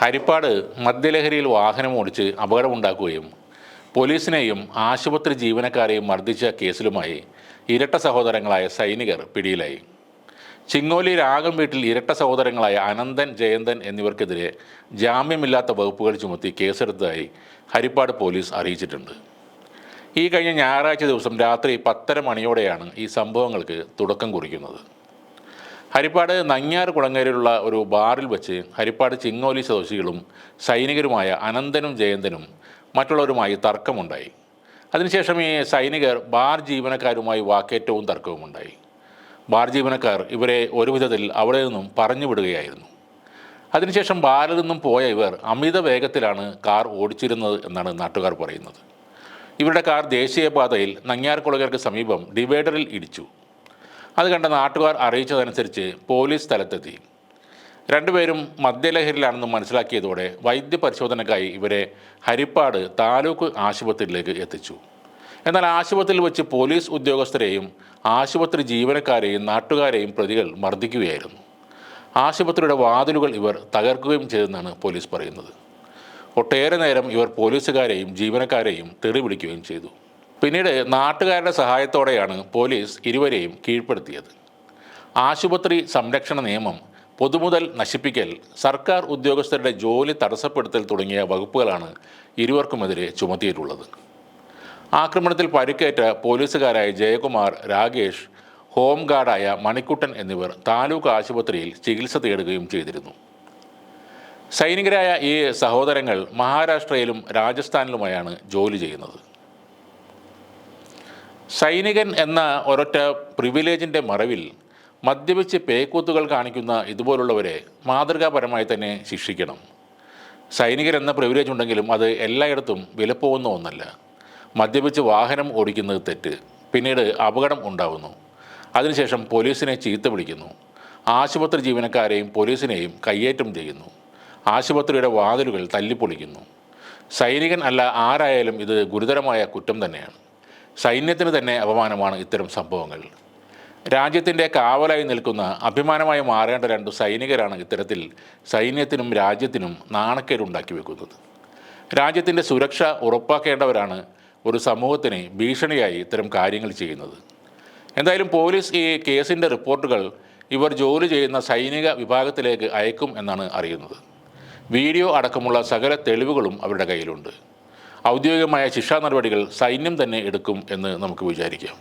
ഹരിപ്പാട് മദ്യലഹരിയിൽ വാഹനമോടിച്ച് അപകടമുണ്ടാക്കുകയും പോലീസിനെയും ആശുപത്രി ജീവനക്കാരെയും മർദ്ദിച്ച കേസിലുമായി ഇരട്ട സഹോദരങ്ങളായ സൈനികർ പിടിയിലായി. ചിങ്ങോലി രാഗം വീട്ടിൽ ഇരട്ട സഹോദരങ്ങളായ അനന്തൻ, ജയന്തൻ എന്നിവർക്കെതിരെ ജാമ്യമില്ലാത്ത വകുപ്പുകൾ ചുമത്തി കേസെടുത്തതായി ഹരിപ്പാട് പോലീസ് അറിയിച്ചിട്ടുണ്ട്. ഈ കഴിഞ്ഞ ഞായറാഴ്ച ദിവസം രാത്രി 10:30 മണിയോടെയാണ് ഈ സംഭവങ്ങൾക്ക് തുടക്കം കുറിക്കുന്നത്. ഹരിപ്പാട് നങ്ങ്യാർ കുളങ്ങരയിലുള്ള ഒരു ബാറിൽ വെച്ച് ഹരിപ്പാട് ചിങ്ങോലി സ്വദേശികളും സൈനികരുമായ അനന്തനും ജയന്തനും മറ്റുള്ളവരുമായി തർക്കമുണ്ടായി. അതിനുശേഷം ഈ സൈനികർ ബാർ ജീവനക്കാരുമായി വാക്കേറ്റവും തർക്കവുമുണ്ടായി. ബാർ ജീവനക്കാർ ഇവരെ ഒരു വിധത്തിൽ അവിടെ നിന്നും പറഞ്ഞു വിടുകയായിരുന്നു. അതിനുശേഷം ബാറിൽ നിന്നും പോയ ഇവർ അമിത വേഗത്തിലാണ് കാർ ഓടിച്ചിരുന്നത് എന്നാണ് നാട്ടുകാർ പറയുന്നത്. ഇവരുടെ കാർ ദേശീയപാതയിൽ നങ്ങ്യാർ കുളങ്ങരയ്ക്ക് സമീപം ഡിവൈഡറിൽ ഇടിച്ചു. അത് കണ്ട നാട്ടുകാർ അറിയിച്ചതനുസരിച്ച് പോലീസ് സ്ഥലത്തെത്തി. രണ്ടുപേരും മദ്യലഹരിയിലാണെന്ന് മനസ്സിലാക്കിയതോടെ വൈദ്യപരിശോധനയ്ക്കായി ഇവരെ ഹരിപ്പാട് താലൂക്ക് ആശുപത്രിയിലേക്ക് എത്തിച്ചു. എന്നാൽ ആശുപത്രിയിൽ വെച്ച് പോലീസ് ഉദ്യോഗസ്ഥരെയും ആശുപത്രി ജീവനക്കാരെയും നാട്ടുകാരെയും പ്രതികൾ മർദ്ദിക്കുകയായിരുന്നു. ആശുപത്രിയുടെ വാതിലുകൾ ഇവർ തകർക്കുകയും ചെയ്തെന്നാണ് പോലീസ് പറയുന്നത്. ഒട്ടേറെ നേരം ഇവർ പോലീസുകാരെയും ജീവനക്കാരെയും തെറി വിളിക്കുകയും ചെയ്തു. പിന്നീട് നാട്ടുകാരുടെ സഹായത്തോടെയാണ് പോലീസ് ഇരുവരെയും കീഴ്പ്പെടുത്തിയത്. ആശുപത്രി സംരക്ഷണ നിയമം, പൊതുമുതൽ നശിപ്പിക്കൽ, സർക്കാർ ഉദ്യോഗസ്ഥരുടെ ജോലി തടസ്സപ്പെടുത്തൽ തുടങ്ങിയ വകുപ്പുകളാണ് ഇരുവർക്കുമെതിരെ ചുമത്തിയിട്ടുള്ളത്. ആക്രമണത്തിൽ പരിക്കേറ്റ പോലീസുകാരായ ജയകുമാർ, രാകേഷ്, ഹോം ഗാർഡായ മണിക്കുട്ടൻ എന്നിവർ താലൂക്ക് ആശുപത്രിയിൽ ചികിത്സ തേടുകയും ചെയ്തിരുന്നു. സൈനികരായ ഈ സഹോദരങ്ങൾ മഹാരാഷ്ട്രയിലും രാജസ്ഥാനിലുമായാണ് ജോലി ചെയ്യുന്നത്. സൈനികൻ എന്ന ഒരൊറ്റ പ്രിവിലേജിൻ്റെ മറവിൽ മദ്യപിച്ച് പേക്കൂത്തുകൾ കാണിക്കുന്ന ഇതുപോലുള്ളവരെ മാതൃകാപരമായി തന്നെ ശിക്ഷിക്കണം. സൈനികരെന്ന പ്രിവിലേജ് ഉണ്ടെങ്കിലും അത് എല്ലായിടത്തും വിലപ്പോകുന്ന ഒന്നല്ല. മദ്യപിച്ച് വാഹനം ഓടിക്കുന്നത് തെറ്റ്. പിന്നീട് അപകടം ഉണ്ടാവുന്നു. അതിനുശേഷം പോലീസിനെ ചീത്ത വിളിക്കുന്നു. ആശുപത്രി ജീവനക്കാരെയും പോലീസിനെയും കയ്യേറ്റം ചെയ്യുന്നു. ആശുപത്രിയുടെ വാതിലുകൾ തല്ലിപ്പൊളിക്കുന്നു. സൈനികൻ അല്ല ആരായാലും ഇത് ഗുരുതരമായ കുറ്റം തന്നെയാണ്. സൈന്യത്തിന് തന്നെ അപമാനമാണ് ഇത്തരം സംഭവങ്ങൾ. രാജ്യത്തിൻ്റെ കാവലായി നിൽക്കുന്ന, അഭിമാനമായി മാറേണ്ട രണ്ടു സൈനികരാണ് ഇത്തരത്തിൽ സൈന്യത്തിനും രാജ്യത്തിനും നാണക്കേടുണ്ടാക്കി വെക്കുന്നത്. രാജ്യത്തിൻ്റെ സുരക്ഷ ഉറപ്പാക്കേണ്ടവരാണ് ഒരു സമൂഹത്തിന് ഭീഷണിയായി ഇത്തരം കാര്യങ്ങൾ ചെയ്യുന്നത്. എന്തായാലും പോലീസ് ഈ കേസിൻ്റെ റിപ്പോർട്ടുകൾ ഇവർ ജോലി ചെയ്യുന്ന സൈനിക വിഭാഗത്തിലേക്ക് അയക്കും എന്നാണ് അറിയുന്നത്. വീഡിയോ അടക്കമുള്ള സകല തെളിവുകളും അവരുടെ കയ്യിലുണ്ട്. ഔദ്യോഗികമായ ശിക്ഷാ നടപടികൾ സൈന്യം തന്നെ എടുക്കും എന്ന് നമുക്ക് വിചാരിക്കാം.